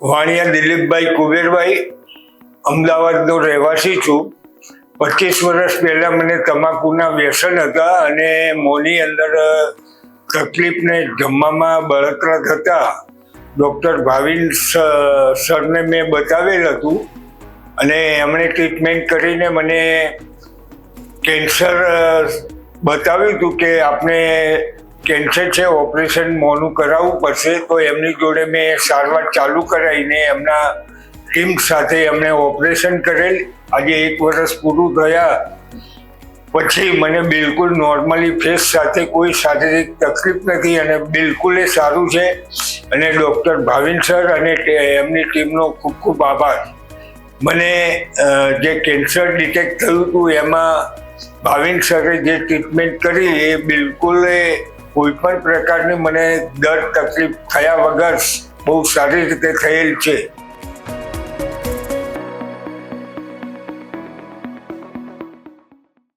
વાણિયા દિલીપભાઈ કુબેરભાઈ, અમદાવાદનો રહેવાસી છું. 25 વર્ષ પહેલા મને તમાકુના વ્યસન હતા અને મોંની અંદર તકલીફને જમવામાં બળતરા થતા ડૉક્ટર ભાવિન સરને મેં બતાવેલ હતું અને એમણે ટ્રીટમેન્ટ કરીને મને કેન્સર બતાવ્યું હતું કે આપણે કેન્સર છે, ઓપરેશન મોંનું કરાવવું પડશે. તો એમની જોડે મેં સારવાર ચાલુ કરાવીને એમના ટીમ સાથે એમણે ઓપરેશન કરેલ. આજે 1 વર્ષ પૂરું થયા પછી મને બિલકુલ નોર્મલી ફેસ સાથે કોઈ શારીરિક તકલીફ નથી અને બિલકુલ એ સારું છે. અને ડૉક્ટર ભાવિન સર અને એમની ટીમનો ખૂબ ખૂબ આભાર. મને જે કેન્સર ડિટેક્ટ થયું હતું એમાં ભાવિન સરે જે ટ્રીટમેન્ટ કરી એ બિલકુલ કોઈ પણ પ્રકારની મને દર્દ તકલીફ થયા વગર બહુ સારી રીતે થયેલ છે.